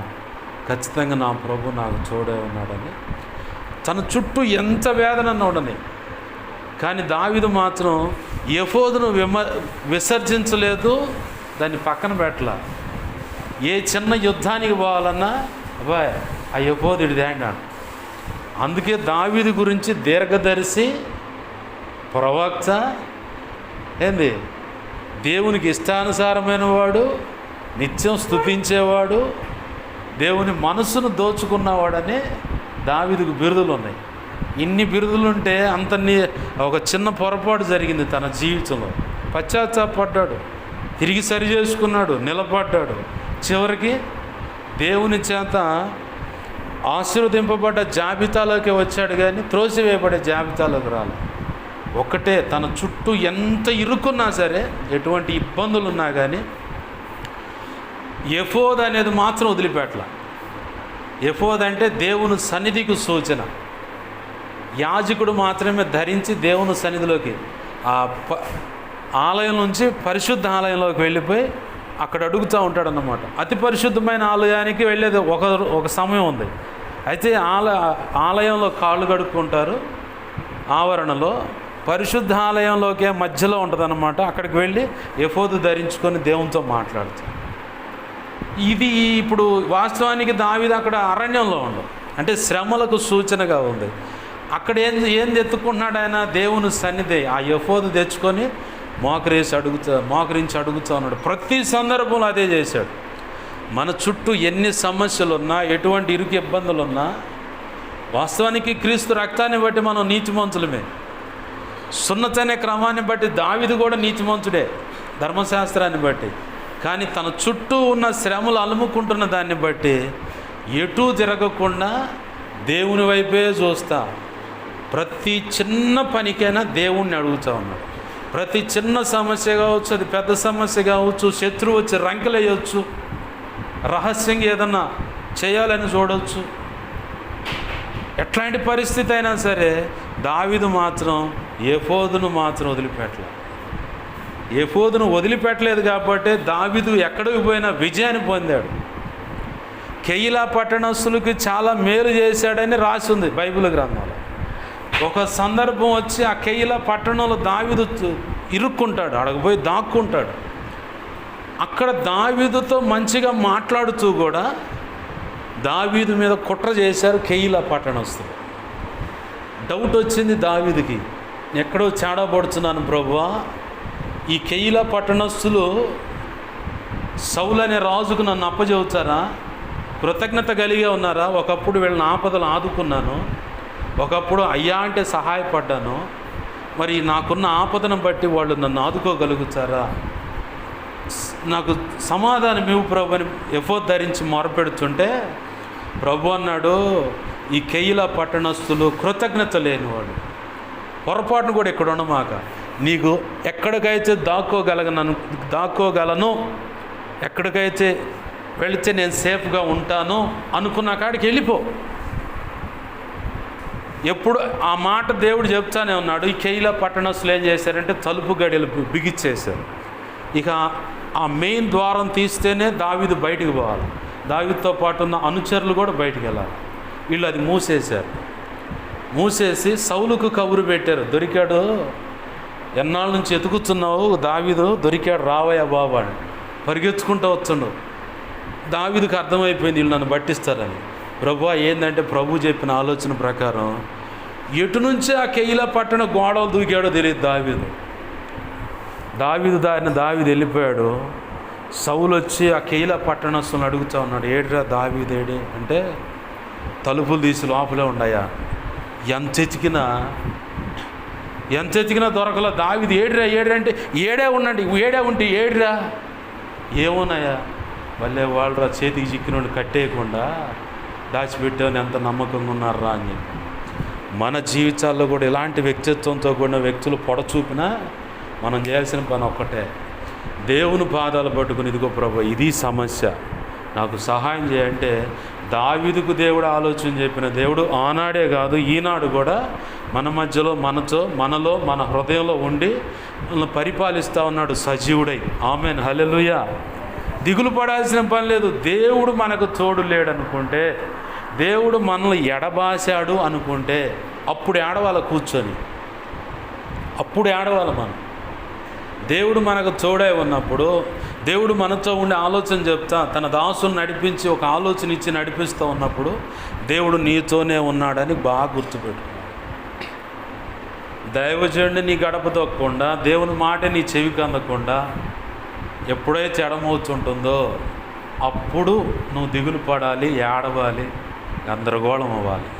ఖచ్చితంగా నా ప్రభు నాకు తోడే ఉన్నాడని, తన చుట్టూ ఎంత వేదన ఉండని, కానీ దావీదు మాత్రం ఎఫోదును విసర్జించలేదు, దాన్ని పక్కన పెట్టలా. ఏ చిన్న యుద్ధానికి పోవాలన్నా అబ్బాయి ఆ ఎఫోదు ఇడిదే అన్నాడు. అందుకే దావీదు గురించి దీర్ఘదర్శి, ప్రవక్త, దేవునికి ఇష్టానుసారమైన వాడు, నిత్యం స్తుతించేవాడు, దేవుని మనసును దోచుకున్నవాడని దావీదుకు బిరుదులు ఉన్నాయి. ఇన్ని బిరుదులుంటే ఒక చిన్న పొరపాటు జరిగింది తన జీవితంలో. పశ్చాత్తాపడ్డాడు, తిరిగి సరి చేసుకున్నాడు, నిలబడ్డాడు. చివరికి దేవుని చేత ఆశీర్వదింపబడ్డ జాబితాలోకి వచ్చాడు, కానీ త్రోసివేయబడే జాబితాలోకి రాలి. ఒకటే, తన చుట్టూ ఎంత ఇరుక్కున్నా సరే, ఎటువంటి ఇబ్బందులు ఉన్నా కానీ ఎఫోద్ అనేది మాత్రం వదిలిపెట్టల. ఎఫోద్ అంటే దేవుని సన్నిధికి సూచన. యాజకుడు మాత్రమే ధరించి దేవుని సన్నిధిలోకి, ఆ ఆలయం నుంచి పరిశుద్ధ ఆలయంలోకి వెళ్ళిపోయి అక్కడ అడుగుతూ ఉంటాడన్నమాట. అతి పరిశుద్ధమైన ఆలయానికి వెళ్ళేది ఒక సమయం ఉంది. అయితే ఆలయంలో కాళ్ళు కడుక్కుంటారు, ఆవరణలో. పరిశుద్ధ ఆలయంలోకి మధ్యలో ఉంటుందన్నమాట. అక్కడికి వెళ్ళి ఎఫోదు ధరించుకొని దేవునితో మాట్లాడుతారు. ఇది ఇప్పుడు వాస్తవానికి దావీదు అక్కడ అరణ్యంలో ఉండవు, అంటే శ్రమలకు సూచనగా ఉంది. అక్కడ ఏం ఎత్తుకుంటున్నాడు ఆయన? దేవుని సన్నిధి. ఆ ఎఫోదు తెచ్చుకొని మోకరించి అడుగుతూ ఉన్నాడు. ప్రతి సందర్భంలో అదే చేశాడు. మన చుట్టూ ఎన్ని సమస్యలు ఉన్నా, ఎటువంటి ఇరుకు ఇబ్బందులు ఉన్నా, వాస్తవానికి క్రీస్తు రక్తాన్ని బట్టి మనం నీతిమంతులమే. సున్నతనే క్రమాన్ని బట్టి దావీదు కూడా నీతిమంతుడే, ధర్మశాస్త్రాన్ని బట్టి. కానీ తన చుట్టూ ఉన్న శ్రమలు అలుముకుంటున్న దాన్ని బట్టి ఎటూ తిరగకుండా దేవుని వైపే చూస్తా, ప్రతి చిన్న పనికైనా దేవుణ్ణి అడుగుతూ ఉన్నాడు. ప్రతి చిన్న సమస్య కావచ్చు, అది పెద్ద సమస్య కావచ్చు, శత్రువు వచ్చి రంకెలేయచ్చు, రహస్యంగా ఏదన్నా చేయాలని చూడవచ్చు. ఎట్లాంటి పరిస్థితి అయినా సరే దావీదు మాత్రం ఎఫోదును మాత్రం వదిలిపెట్టలేదు. ఎఫోదును వదిలిపెట్టలేదు కాబట్టి దావీదు ఎక్కడికి పోయినా విజయాన్ని పొందాడు. కెయీలా పట్టణస్తులకు చాలా మేలు చేశాడని రాసి ఉంది బైబిల్ గ్రంథంలో. ఒక సందర్భం వచ్చి ఆ కెయీలా పట్టణంలో దావీదు ఇరుక్కుంటాడు, అడగపోయి దాక్కుంటాడు. అక్కడ దావీదుతో మంచిగా మాట్లాడుతూ కూడా దావీదు మీద కుట్ర చేశారు కెయీలా పట్టణస్తులు. డౌట్ వచ్చింది దావీదుకి, ఎక్కడో తేడా పడుతున్నాను ప్రభువా, ఈ కెయీలా పట్టణస్తులు సౌలు అనే రాజుకు నన్ను అప్పచెబుతారా? కృతజ్ఞత కలిగే ఉన్నారా? ఒకప్పుడు వీళ్ళని ఆపదలు ఆదుకున్నాను, ఒకప్పుడు అయ్యా అంటే సహాయపడ్డాను, మరి నాకున్న ఆపదను బట్టి వాళ్ళు నన్ను ఆదుకోగలుగుతారా? నాకు సమాధానం ఇవ్వు ప్రభు అని ఎఫోద్ ధరించి మొరపెడుతుంటే ప్రభు అన్నాడు, ఈ కెయీలా పట్టణస్తులు కృతజ్ఞత లేనివాడు, పొరపాటును కూడా ఇక్కడ ఉండమాక, నీకు ఎక్కడికైతే దాక్కోగలను, ఎక్కడికైతే వెళితే నేను సేఫ్గా ఉంటాను అనుకున్న కాడికి వెళ్ళిపో. ఎప్పుడు ఆ మాట దేవుడు చెప్తానే ఉన్నాడు. ఈ కెయీలా పట్టణస్తులు ఏం చేశారంటే తలుపు గడియలు బిగిచ్చేశారు. ఇక ఆ మెయిన్ ద్వారం తీస్తేనే దావీదు బయటికి పోవాలి, దావీదుతో పాటు ఉన్న అనుచరులు కూడా బయటికి వెళ్ళాలి. వీళ్ళు అది మూసేసి సౌలుకు కబురు పెట్టారు, దొరికాడు, ఎన్నాళ్ళ నుంచి ఎతుకుతున్నావు, దావీదు దొరికాడు, రావయ్యా బాబు అని. పరిగెత్తుకుంటూ వచ్చాడు. దావీదుకు అర్థమైపోయింది వీళ్ళు నన్ను పట్టిస్తారని. ప్రభువా ఏంటంటే ప్రభు చెప్పిన ఆలోచన ప్రకారం ఎటు నుంచి ఆ కెయీలా పట్టణ గోడలు దూకాడో తెలియదు దావీదు వెళ్ళిపోయాడు. సౌలు వచ్చి ఆ కెయీలా పట్టణస్తులను అడుగుతూ ఉన్నాడు, ఏడిరా దావీదు ఏడి అంటే, తలుపులు తీసి లోపలే ఉన్నాయా, ఎంత ఎతికినా దొరకలా. దావీదు ఏడిరా అంటే ఏడే ఉంటే ఏడిరా, ఏమున్నాయా, వాళ్ళే వాళ్ళరా చేతికి చిక్కినోడు కట్టేయకుండా దాచిపెట్టామని ఎంత నమ్మకంగా ఉన్నారా అని చెప్పి. మన జీవితాల్లో కూడా ఇలాంటి వ్యక్తిత్వంతో కూడిన వ్యక్తులు పొడచూపినా మనం చేయాల్సిన పని ఒక్కటే, దేవుని పాదాలు పట్టుకుని, ఇదిగో ప్రభు ఇది సమస్య, నాకు సహాయం చేయంటే దావీదుకు దేవుడు ఆలోచన చెప్పిన దేవుడు ఆనాడే కాదు ఈనాడు కూడా మన మధ్యలో మనలో మన హృదయంలో ఉండి పరిపాలిస్తూ ఉన్నాడు సజీవుడై. ఆమేన్, హల్లెలూయా. దిగులు పడాల్సిన పని లేదు. దేవుడు మనకు తోడు లేడనుకుంటే, దేవుడు మనల్ని ఎడబాశాడు అనుకుంటే అప్పుడు ఏడవాళ్ళ కూర్చొని, అప్పుడు ఏడవాళ్ళ మనం. దేవుడు మనకు తోడై ఉన్నప్పుడు, దేవుడు మనతో ఉండే ఆలోచన చెప్తా తన దాసుని నడిపించి ఒక ఆలోచన ఇచ్చి నడిపిస్తూ ఉన్నప్పుడు దేవుడు నీతోనే ఉన్నాడని బాగా గుర్తుపెట్టు. దైవజనుడిని నీ గడప తొక్కకుండా, దేవుని మాట నీ చెవికి అందకుండా ఎప్పుడైతే ఎడమవుతుంటుందో అప్పుడు నువ్వు దిగులు పడాలి, ఏడవాలి, గందరగోళం అవ్వాలి.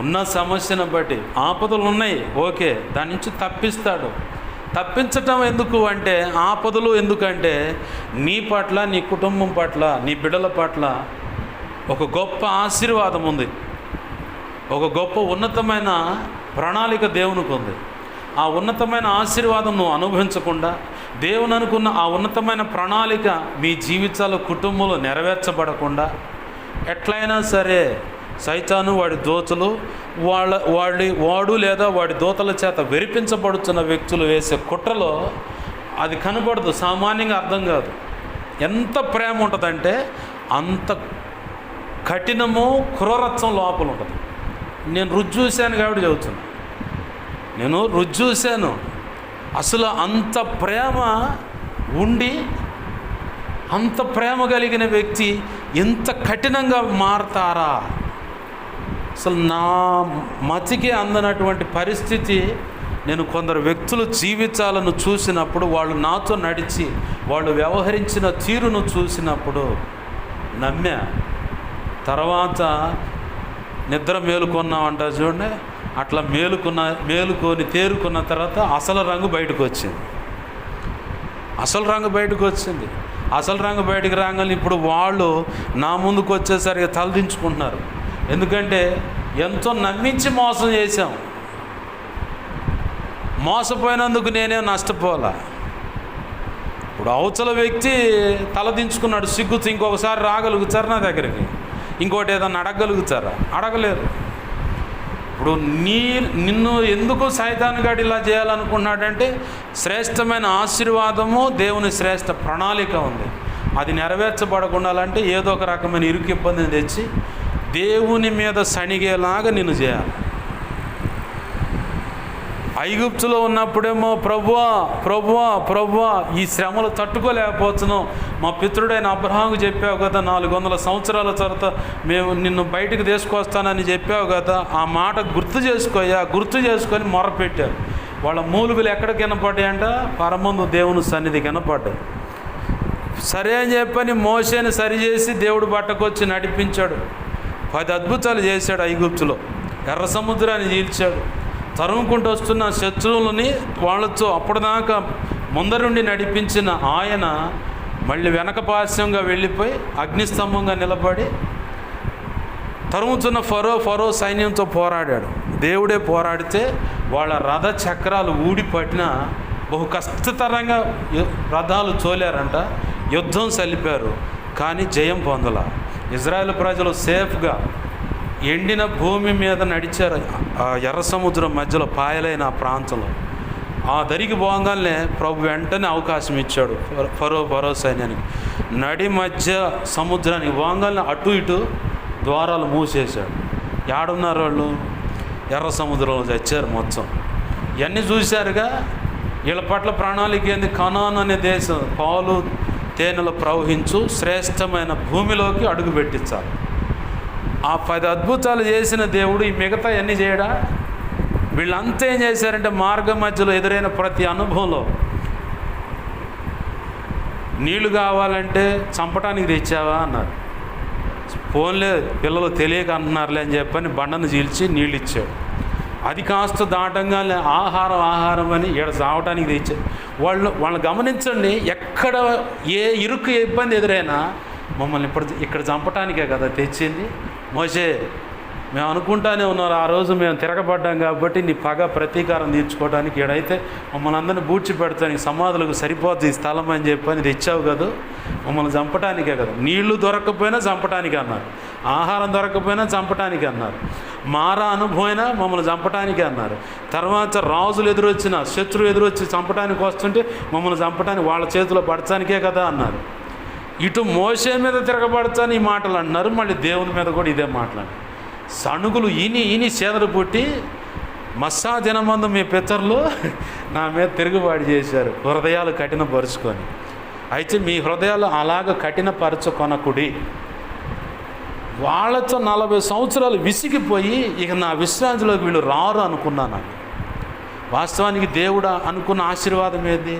ఉన్న సమస్యను బట్టి ఆపదలు ఉన్నాయి, ఓకే, దాని నుంచి తప్పిస్తాడు. తప్పించటం ఎందుకు అంటే, ఆపదలు ఎందుకంటే నీ పట్ల, నీ కుటుంబం పట్ల, నీ బిడ్డల పట్ల ఒక గొప్ప ఆశీర్వాదం ఉంది, ఒక గొప్ప ఉన్నతమైన ప్రణాళిక దేవునికి ఉంది. ఆ ఉన్నతమైన ఆశీర్వాదం నువ్వు అనుభవించకుండా, దేవుని అనుకున్న ఆ ఉన్నతమైన ప్రణాళిక మీ జీవితాల కుటుంబంలో నెరవేర్చబడకుండా ఎట్లయినా సరే సైతాను వాడి దోతలు వాడు లేదా వాడి దోతల చేత వెరిపించబడుతున్న వ్యక్తులు వేసే కుట్రలో అది కనబడదు, సామాన్యంగా అర్థం కాదు. ఎంత ప్రేమ ఉంటుందంటే అంత కఠినము, క్రూరత్వం లోపల ఉంటుంది. నేను రుచి చూశాను కాబట్టి చెబుతున్నా, నేను రుచి చూశాను. అసలు అంత ప్రేమ ఉండి, అంత ప్రేమ కలిగిన వ్యక్తి ఎంత కఠినంగా మారతారా? అసలు నా మతికి అందనటువంటి పరిస్థితి నేను కొందరు వ్యక్తుల జీవితాలను చూసినప్పుడు, వాళ్ళు నాతో నడిచి వాళ్ళు వ్యవహరించిన తీరును చూసినప్పుడు నమ్మా. తర్వాత నిద్ర మేలుకున్నామంట చూడండి, అట్లా మేలుకొని తేరుకున్న తర్వాత అసలు రంగు బయటకు వచ్చింది. అసలు రంగు బయటకు రాగానే ఇప్పుడు వాళ్ళు నా ముందుకు వచ్చేసరికి తలదించుకుంటున్నారు. ఎందుకంటే ఎంతో నమ్మించి మోసం చేశాం, మోసపోయినందుకు నేనే నష్టపోలా. ఇప్పుడు అవతల వ్యక్తి తలదించుకున్నాడు సిగ్గుతో, ఇంకొకసారి రాగలుగుతారు నా దగ్గరికి, ఇంకోటి ఏదన్నా అడగగలుగుతారా? అడగలేరు. ఇప్పుడు నిన్ను ఎందుకు సైతానుగాడు ఇలా చేయాలనుకున్నాడంటే, శ్రేష్టమైన ఆశీర్వాదము, దేవుని శ్రేష్ట ప్రణాళిక ఉంది. అది నెరవేర్చబడకుండాలంటే ఏదో ఒక రకమైన ఇరుకు ఇబ్బందిని తెచ్చి దేవుని మీద సణిగేలాగా నిన్ను చేయాలి. ఐగుప్తులో ఉన్నప్పుడేమో ప్రభువా ఈ శ్రమలు తట్టుకోలేకపోతున్నాం, మా పితృడైన అబ్రహాముకు చెప్పావు కదా, 400 సంవత్సరాల తర్వాత మేము నిన్ను బయటకు తీసుకొస్తానని చెప్పావు కదా, ఆ మాట గుర్తు చేసుకొని మొరపెట్టారు. వాళ్ళ మూలుగులు ఎక్కడికి వినపడ్డాయంట? పరమందు దేవుని సన్నిధి వినపడ్డాయి. సరే అని చెప్పని మోషేని సరిచేసి దేవుడు బట్టకొచ్చి నడిపించాడు. 10 అద్భుతాలు చేశాడు ఐగుప్తులో. ఎర్ర సముద్రాన్ని చీల్చాడు. తరుముకుంటూ వస్తున్న శత్రువులని వాళ్ళతో అప్పటిదాకా ముందరుండి నడిపించిన ఆయన మళ్ళీ వెనకపార్శ్వంగా వెళ్ళిపోయి అగ్నిస్తంభంగా నిలబడి తరుముతున్న ఫరో సైన్యంతో పోరాడాడు. దేవుడే పోరాడితే వాళ్ళ రథ చక్రాలు ఊడిపట్టిన బహు కష్టతరంగా రథాలు చోలారంట, యుద్ధం సలిపారు, కానీ జయం పొందల. ఇజ్రాయేల్ ప్రజలు సేఫ్గా ఎండిన భూమి మీద నడిచారు. ఆ ఎర్ర సముద్రం మధ్యలో పాయలైన ఆ ప్రాంతంలో ఆ దరికి పోగానే ప్రభు వెంటనే అవకాశం ఇచ్చాడు ఫరో సైన్యానికి. నడి మధ్య సముద్రానికి పోగానే అటు ఇటు ద్వారాలు మూసేశాడు. ఏడున్నారు వాళ్ళు? ఎర్ర సముద్రంలో చచ్చారు మొత్తం. ఇవన్నీ చూశారుగా. వీళ్ళ పట్ల ప్రణాళిక ఏంది? కనాన్ అనే దేశం, పాలు తేనెలు ప్రవహించు శ్రేష్టమైన భూమిలోకి అడుగు పెట్టించాలి. ఆ 10 అద్భుతాలు చేసిన దేవుడు ఈ మిగతా అన్నీ చేయడా? వీళ్ళంతా ఏం చేశారంటే మార్గం మధ్యలో ఎదురైన ప్రతి అనుభవంలో నీళ్లు కావాలంటే చంపటానికి తెచ్చావా అన్నారు. ఫోన్లే పిల్లలు తెలియక అంటున్నారులే అని చెప్పని బండను చీల్చి నీళ్ళు ఇచ్చాడు. అది కాస్త దాటంగానే ఆహారం అని ఈడ చావటానికి తెచ్చాడు.
వాళ్ళని గమనించండి, ఎక్కడ ఏ ఇరుకు ఇబ్బంది ఎదురైనా మమ్మల్ని ఇక్కడ చంపటానికే కదా తెచ్చింది. మోషే, మేము అనుకుంటానే ఉన్నారు ఆ రోజు మేము తిరగబడ్డాం కాబట్టి నీ పగ ప్రతీకారం తీర్చుకోవడానికి ఈడైతే మమ్మల్ని అందరినీ బూడ్చిపెడతానికి సమాధులకు సరిపోద్ది ఈ స్థలం అని చెప్పని తెచ్చావు కదా, మమ్మల్ని చంపటానికే కదా. నీళ్లు దొరకకపోయినా చంపటానికి అన్నారు, ఆహారం దొరకకపోయినా చంపటానికి అన్నారు, మారా అనుభవమైనా మమ్మల్ని చంపటానికి అన్నారు. తర్వాత రాజులు ఎదురొచ్చిన శత్రువు ఎదురొచ్చి చంపటానికి వస్తుంటే మమ్మల్ని చంపటానికి వాళ్ళ చేతిలో పడటానికే కదా అన్నారు. ఇటు మోషే మీద తిరగబడతాను ఈ మాటలు అన్నారు, మళ్ళీ దేవుని మీద కూడా ఇదే మాట్లాడారు. సణుగులు ఈని చేదరు పుట్టి మస్సా దినమందు మీ పితరులు నా మీద తిరుగుబాటు చేశారు, హృదయాలు కఠినపరుచుకొని. అయితే మీ హృదయాలు అలాగ కఠినపరచుకొనకుడి. వాళ్ళతో 40 సంవత్సరాలు విసిగిపోయి ఇక నా విశ్రాంతిలోకి వీళ్ళు రారు అనుకున్నాను. వాస్తవానికి దేవుడు అనుకున్న ఆశీర్వాదం ఏది?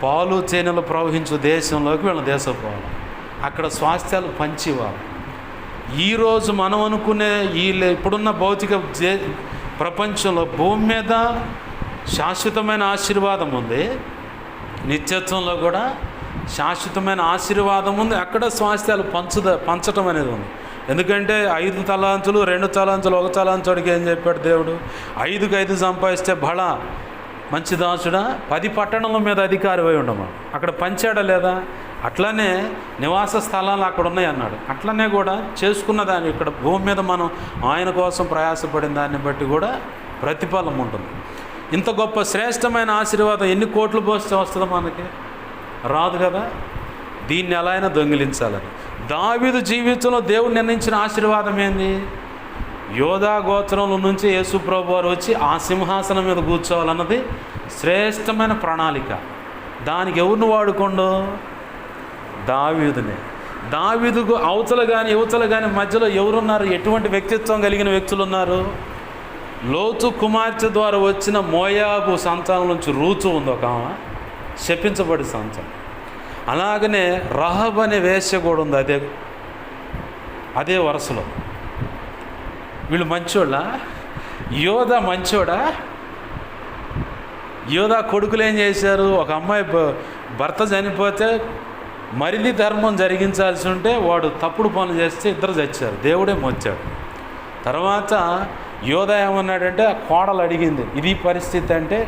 పాలు తేనెలు ప్రవహించు దేశంలోకి వీళ్ళ దేశం పోవాలి, అక్కడ స్వాస్థ్యాలు పంచివ్వాలి. ఈరోజు మనం అనుకునే ఇప్పుడున్న భౌతిక ప్రపంచంలో భూమి మీద శాశ్వతమైన ఆశీర్వాదం ఉంది, నిత్యత్వంలో కూడా శాశ్వతమైన ఆశీర్వాదం ఉంది. అక్కడ స్వాస్థ్యాలు పంచటం అనేది ఉంది. ఎందుకంటే 5 తలాంతులు 2 తలాంతులు 1 తలాంతుడికి ఏం చెప్పాడు దేవుడు? 5కి 5 సంపాదిస్తే బడా మంచి దాసుడా 10 పట్టణాల మీద అధికారి అయి ఉండమా. అక్కడ పంచాడా లేదా? అట్లనే నివాస స్థలాలు అక్కడ ఉన్నాయి అన్నాడు. అట్లనే కూడా చేసుకున్న దాన్ని ఇక్కడ భూమి మీద మనం ఆయన కోసం ప్రయాసపడిన దాన్ని బట్టి కూడా ప్రతిఫలం ఉంటుంది. ఇంత గొప్ప శ్రేష్టమైన ఆశీర్వాదం ఎన్ని కోట్లు పోస్తే వస్తుందో మనకి? రాదు కదా. దీన్ని ఎలా అయినా దొంగిలించాలని దావీదు జీవితంలో దేవుడు నిర్ణయించిన ఆశీర్వాదం ఏంది? యోధా గోత్రంలో నుంచి యేసు ప్రభు వారు వచ్చి ఆ సింహాసనం మీద కూర్చోవాలన్నది శ్రేష్టమైన ప్రణాళిక. దానికి ఎవరిని వాడుకోండు? దావీదునే. దావీదుకు అవతల కానీ యువతల కానీ మధ్యలో ఎవరున్నారు? ఎటువంటి వ్యక్తిత్వం కలిగిన వ్యక్తులు ఉన్నారు? లోతు కుమార్తె ద్వారా వచ్చిన మోయాబు సంతానం నుంచి రూతు ఉంది, ఒక ఆమె శపించబడి సంతానం. అలాగనే రహబ్ అనే వేశ్య కూడా ఉంది అదే వరుసలో. వీళ్ళు మంచోళ్ళా? యోధా మంచోడా? యోధా కొడుకులు ఏం చేశారు? ఒక అమ్మాయి భర్త చనిపోతే మరిది ధర్మం జరిగించాల్సి ఉంటే వాడు తప్పుడు పనులు చేస్తే ఇద్దరు చచ్చారు, దేవుడే మొచ్చాడు. తర్వాత యోధా ఏమన్నాడంటే ఆ కోడలు అడిగింది, ఇది పరిస్థితి అంటే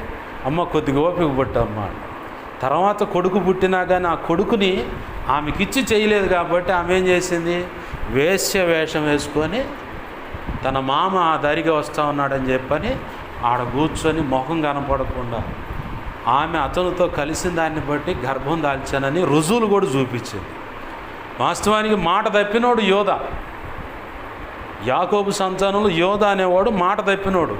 అమ్మ కొద్దిగా ఓపిక పట్టమ్మా. తర్వాత కొడుకు పుట్టినా కానీ ఆ కొడుకుని ఆమెకిచ్చి చేయలేదు కాబట్టి ఆమె ఏం చేసింది? వేశ్య వేషం వేసుకొని తన మామ ఆ దారిగా వస్తూ ఉన్నాడని చెప్పని ఆడ కూర్చొని మొహం కనపడకుండా ఆమె అతనితో కలిసిన దాన్ని బట్టి గర్భం దాల్చానని రుజువులు కూడా చూపించింది. వాస్తవానికి మాట తప్పినోడు యోధా. యాకోబు సంతానంలో యోధా అనేవాడు మాట తప్పినోడు,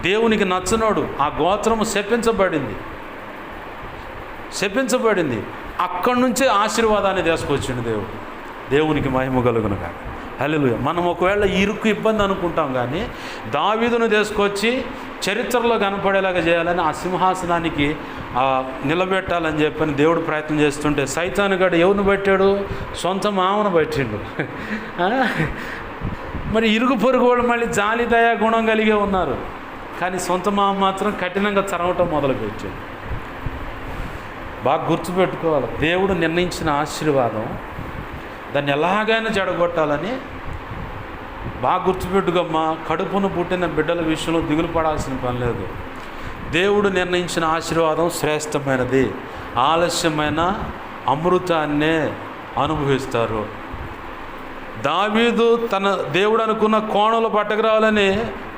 దేవునికి నచ్చనోడు. ఆ గోత్రము శపించబడింది. అక్కడి నుంచే ఆశీర్వాదాన్ని తీసుకొచ్చిండు దేవుడు. దేవునికి మహిమ కలుగునుగా. హల్లెలూయా. మనం ఒకవేళ ఇరుకు ఇబ్బంది అనుకుంటాం, కానీ దావీదును తీసుకొచ్చి చరిత్రలో కనపడేలాగా చేయాలని ఆ సింహాసనానికి నిలబెట్టాలని చెప్పని దేవుడు ప్రయత్నం చేస్తుంటే సైతాను గడు ఎవరిని పెట్టాడు? సొంత మామను పెట్టిండు. మరి ఇరుగు పొరుగు వాళ్ళు మళ్ళీ జాలి దయా గుణం కలిగే ఉన్నారు, కానీ సొంత మామ మాత్రం కఠినంగా చరవటం మొదలుపెట్టాడు. బాగా గుర్తుపెట్టుకోవాలి, దేవుడు నిర్ణయించిన ఆశీర్వాదం దాన్ని ఎలాగైనా జడగొట్టాలని బాగా గుర్తుపెట్టుకోమ్మా. కడుపును పుట్టిన బిడ్డల విషయంలో దిగులు పడాల్సిన పని లేదు. దేవుడు నిర్ణయించిన ఆశీర్వాదం శ్రేష్టమైనది. ఆలస్యమైన అమృతాన్నే అనుభవిస్తారు. దావీదు తన దేవుడు అనుకున్న కోణంలో పట్టకురావాలని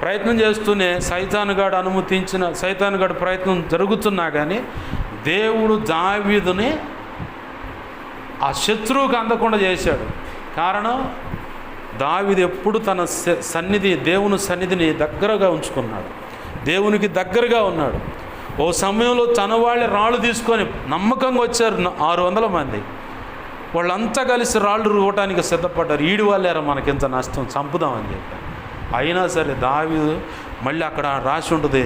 ప్రయత్నం చేస్తూనే సైతానుగాడు ప్రయత్నం జరుగుతున్నా కానీ దేవుడు దావీదుని ఆ శత్రువుకు అందకుండా చేశాడు. కారణం, దావీదు ఎప్పుడు తన దేవుని సన్నిధిని దగ్గరగా ఉంచుకున్నాడు, దేవునికి దగ్గరగా ఉన్నాడు. ఓ సమయంలో తన వాళ్ళే రాళ్ళు తీసుకొని నమ్మకంగా వచ్చారు 600 మంది. వాళ్ళంతా కలిసి రాళ్ళు రువ్వటానికి సిద్ధపడ్డారు. ఈడి వాళ్ళేరా మనకింత నష్టం, చంపుదామని చెప్పారు. అయినా సరే దావీదు మళ్ళీ అక్కడ రాసి ఉంటుంది,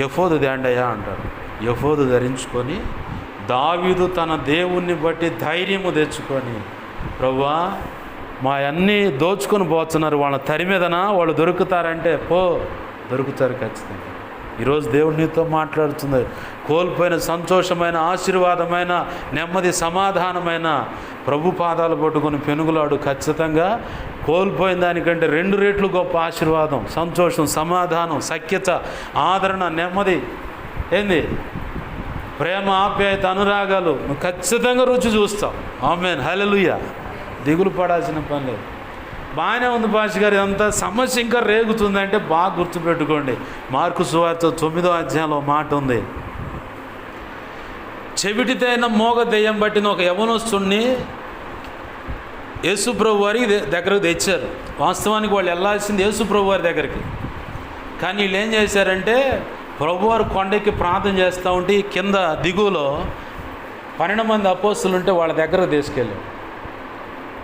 ఎఫోదు తేండయ్యా అంటాడు. ఎఫోదు ధరించుకొని దావీదు తన దేవుణ్ణి బట్టి ధైర్యము తెచ్చుకొని, ప్రభువా మా అన్నీ దోచుకొని పోతున్నారు, వాళ్ళ తరి మీదనా వాళ్ళు దొరుకుతారంటే దొరుకుతారు ఖచ్చితంగా. ఈరోజు దేవుడు నీతో మాట్లాడుతుంది. కోల్పోయిన సంతోషమైన, ఆశీర్వాదమైన, నెమ్మది, సమాధానమైన ప్రభు పాదాలు పట్టుకొని పెనుగులాడు. ఖచ్చితంగా కోల్పోయిన దానికంటే 2 రెట్లు గొప్ప ఆశీర్వాదం, సంతోషం, సమాధానం, సఖ్యత, ఆదరణ, నెమ్మది, ఏంది ప్రేమ, ఆప్యాయత, అనురాగాలు నువ్వు ఖచ్చితంగా రుచి చూస్తావు. ఆమేన్, హల్లెలూయా. దిగులు పడాల్సిన పని లేదు. బాగానే ఉంది భాష గారు, ఇదంతా సమస్య ఇంకా రేగుతుందంటే బాగా గుర్తుపెట్టుకోండి. మార్కు సువార్త 9వ అధ్యాయంలో మాట ఉంది. చెవిటితైన మోగ దెయ్యం పట్టిన ఒక యవనస్తుడిని యేసుప్రభు వారి దగ్గరకు తెచ్చారు. వాస్తవానికి వాళ్ళు వెళ్ళాల్సింది యేసుప్రభు వారి దగ్గరికి. కానీ వీళ్ళు ఏం చేశారంటే, ప్రభువారు కొండెక్కి ప్రార్థన చేస్తూ ఉంటే కింద దిగువలో 12 మంది అపోస్తులు ఉంటే వాళ్ళ దగ్గరకు తీసుకెళ్ళారు.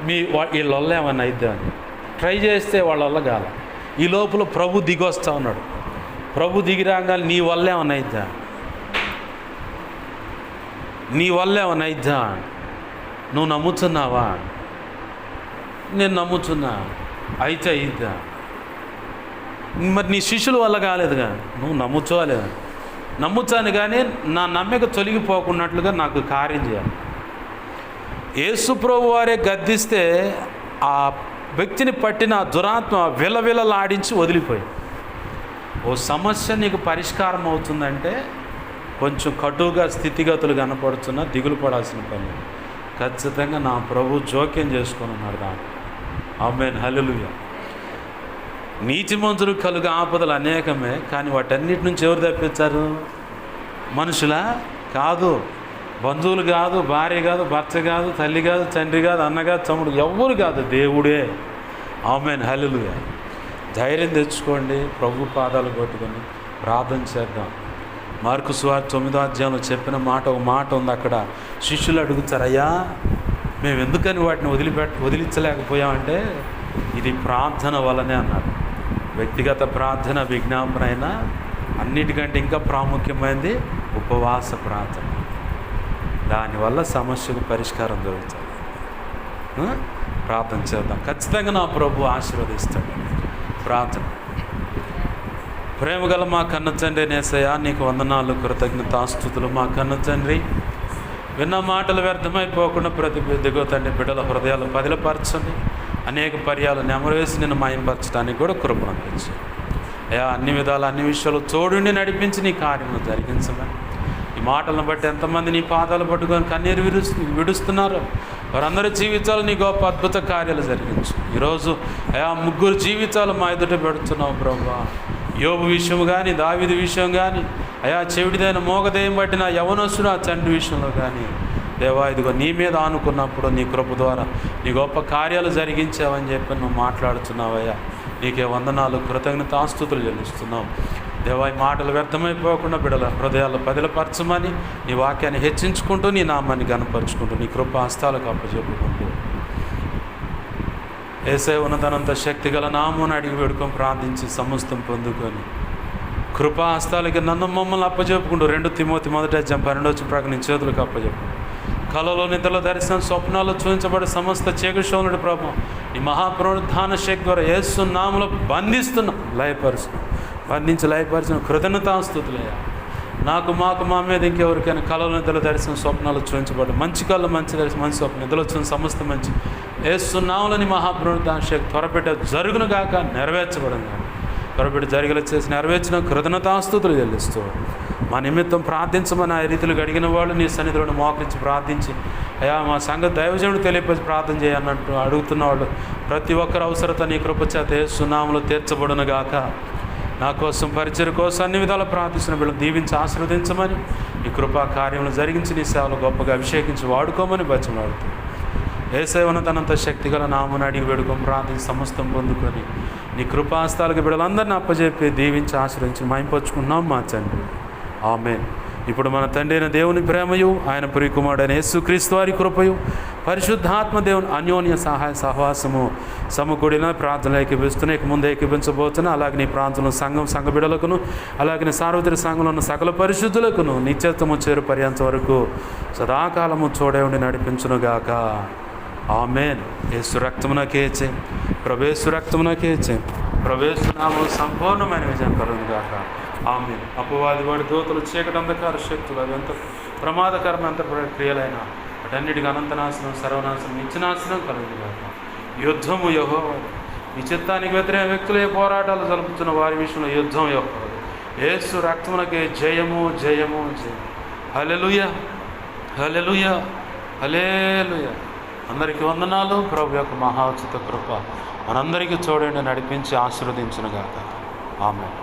వీళ్ళ వల్ల ఏమన్నా అయిద్దా అని ట్రై చేస్తే వాళ్ళ వల్ల కాల. ఈ లోపల ప్రభు దిగొస్తా ఉన్నాడు. ప్రభు దిగి రాగానే నీ వల్ల ఏమన్నా అయిద్దా, నీ వల్ల ఏమన్నా అయిద్దా, నువ్వు నమ్ముతున్నావా? నేను నమ్ముతున్నా. అయితే అయిద్దా? మరి నీ శిష్యుల వల్ల కాలేదుగా, నువ్వు నమ్ముకోలేదా? నమ్ముతాను, కానీ నా నమ్మిక తొలగిపోకున్నట్లుగా నాకు కార్యం చేయాలి. యేసుప్రభు వారే గద్దిస్తే ఆ వ్యక్తిని పట్టిన దురాత్మ విలవిలలాడించి వదిలిపోయింది. ఓ సమస్య నీకు పరిష్కారం అవుతుందంటే కొంచెం కటువుగా స్థితిగతులు కనపడుతున్నా దిగులు పడాల్సిన పని. ఖచ్చితంగా నా ప్రభు జోక్యం చేసుకొని ఉన్నాడు దాన్ని. ఆమేన్, హల్లెలూయా. నీతిమంతులు కలుగు ఆపదలు అనేకమే, కానీ వాటన్నిటి నుంచి ఎవరు తప్పించారు? మనుషులా? కాదు. బంధువులు కాదు, భార్య కాదు, భర్త కాదు, తల్లి కాదు, తండ్రి కాదు, అన్న కాదు, తమ్ముడు, ఎవ్వరు కాదు, దేవుడే. ఆమేన్, హల్లెలూయా. ధైర్యం తెచ్చుకోండి, ప్రభు పాదాలు పట్టుకొని ప్రార్థన చేద్దాం. మార్కు సువార్త 9వ అధ్యాయంలో చెప్పిన ఒక మాట ఉంది. అక్కడ శిష్యులు అడుగుతారు, అయ్యా మేము ఎందుకని వాటిని వదిలించలేకపోయామంటే ఇది ప్రార్థన వల్లనే అన్నారు. వ్యక్తిగత ప్రార్థన, విజ్ఞాపన అయినా అన్నిటికంటే ఇంకా ప్రాముఖ్యమైనది ఉపవాస ప్రార్థన. దానివల్ల సమస్యకు పరిష్కారం దొరుకుతుంది. ప్రార్థన చేద్దాం. ఖచ్చితంగా నా ప్రభు ఆశీర్వదిస్తాడు. ప్రార్థన. ప్రేమగల మా కన్న తండ్రి యేసయ్యా, నీకు వందనాలు, కృతజ్ఞతాస్తుతులు. మా కన్న తండ్రి, విన్న మాటలు వ్యర్థమైపోకుండా ప్రతి దిగో తండ్రి బిడ్డల హృదయాలు పదిలపరచండి. అనేక పర్యాలు నెమరేసి నిన్ను మాయంపరచడానికి కూడా కృప పంపించు అయ్యా. అన్ని విధాలు, అన్ని విషయాలు తోడుండి నడిపించి నీ కార్యము జరిగించమని. ఈ మాటలను బట్టి ఎంతమంది నీ పాదాలు పట్టుకొని కన్నీరు విడుస్తున్నారు, వారందరి జీవితాలు నీ గొప్ప అద్భుత కార్యాలు జరిగించు. ఈరోజు అయా 3 జీవితాలు మా ఎదుట పెడుతున్నావు ప్రభువా. యోబు విషయం కానీ, దావీదు విషయం కానీ, అయా చెవిటిదైన మోగదయం పట్టిన యవనస్తుడు ఆ తండ్రి విషయంలో కానీ, దేవా ఇదిగో నీ మీద ఆనుకున్నప్పుడు నీ కృప ద్వారా నీ గొప్ప కార్యాలు జరిగించావని చెప్పి నువ్వు మాట్లాడుతున్నావయ్యా. నీకే వందనాలు, కృతజ్ఞతాస్తుతులు చెల్లిస్తున్నావు దేవా. ఈ మాటలు వ్యర్థమైపోకుండా బిడ్డల హృదయాలు పదిలపరచమని, నీ వాక్యాన్ని హెచ్చించుకుంటూ, నీ నామాన్ని గనపరుచుకుంటూ, నీ కృప హస్తాలకు అప్పచెప్పుకుంటూ, యేసయ్య ఉన్నతనంత శక్తి గల నామమును అడిగి వేడుకొని ప్రార్థించి సమస్తం పొందుకొని కృపా హస్తాలకి నన్ను మమ్మల్ని అప్పచెప్పుకుంటూ 2 తిమోతి 1:12 ప్రకటన చేతులకు అప్పచెప్పు. కలలో, నిద్రలో, దర్శనం, స్వప్నాల్లో చూపించబడే సమస్త చీకటిశోనుడి ప్రభు ఈ మహాపునరుద్ధాన శక్తి ద్వారా యేసు నామములో బంధిస్తున్నాం. లయపరిచిన కృతజ్ఞతాస్తుతులయ్యా. మాకు మా మీద ఇంకెవరికైనా కళలు, నిద్రలో, దర్శనం, స్వప్నాలు చూపించబడ్డ మంచి కళ్ళు, మంచి దర్శనం, మంచి స్వప్నం, నిద్రలో వచ్చిన సమస్త మంచి యేసు నామములోని మహాపునరుద్ధాన శక్తి త్వరపెట్ట జరుగును గాక, నెరవేర్చబడను గాక. త్వరపెట్టి జరిగేలా చేసి నెరవేర్చిన కృతజ్ఞతాస్తుతులు చెల్లిస్తూ మా నిమిత్తం ప్రార్థించమని ఆ రీతిలో అడిగిన వాళ్ళు నీ సన్నిధిలో మోకరించి ప్రార్థించి అయ్యా మా సంఘ దైవజనుడు తెలియపరిచి ప్రార్థన చేయన్నట్టు అడుగుతున్న వాళ్ళు ప్రతి ఒక్కరి అవసరత నీ కృప చేత యేసు నామములో తీర్చబడును గాక. నా కోసం, పరిచయం కోసం అన్ని విధాలు ప్రార్థిస్తున్న వీళ్ళని దీవించి ఆశీర్వదించమని, ఈ కృపా కార్యములు జరిగించి నీ సేవలు గొప్పగా అభిషేకించి వాడుకోమని బతిమాలుతూ యేసయ్య ఉన్నతనంత శక్తిగల నామమును అడిగి వేడుకొని ప్రార్థించి సమస్తం పొందుకొని నీ కృపాస్తాలకు బిడ్డలందరినీ అప్పచెప్పి దీవించి ఆశ్రయించి మహింపరుచుకున్నాం మా తండ్రి. ఆమేన్. ఇప్పుడు మన తండ్రి అయిన దేవుని ప్రేమయు, ఆయన ప్రియకుమారుడైన యేసుక్రీస్తు వారి కృపయు, పరిశుద్ధాత్మ దేవుని అన్యోన్య సహాయ సహవాసము సమకూడిన ప్రార్థనలు ఏకీపిస్తున్నాయి. ముందు ఏకీపించబోతున్నా. అలాగే నీ ప్రాంతంలో సంఘ బిడ్డలకును, అలాగే సార్వత్రిక సంఘంలో ఉన్న సకల పరిశుద్ధులకును నిత్యత్వము చేరు పర్యంత వరకు సదాకాలము చూడే ఉండి నడిపించునుగాక. ఆమేన్. యేసు రక్తమునకేచే, ప్రవేశు రక్తమునకేచే, ప్రవేశు నామము సంపూర్ణమైన విజయం కలుగునుగాక. ఆమె అపవాది వాడి దూతలు చీకటి అంధకార శక్తులు అవి ఎంత ప్రమాదకరమైన ఎంత క్రియలైనా వాటన్నిటికీ అనంతనాశనం సర్వనాశనం నిత్యనాశనం కలుగుతుంది. యుద్ధము యెహోవాది. ఈ చిత్తానికి వ్యతిరేక వ్యక్తులే పోరాటాలు జరుపుతున్న వారి విషయంలో యుద్ధం యెహోవాది. యేసు రక్తమునకే జయము జయము జయము. హల్లెలూయా హల్లెలూయా హల్లెలూయా. అందరికీ వందనాలు. ప్రభు యొక్క మహోచిత కృప మనందరికీ చూడండి, నడిపించి ఆశీర్వదించునుగాక. ఆమేన్.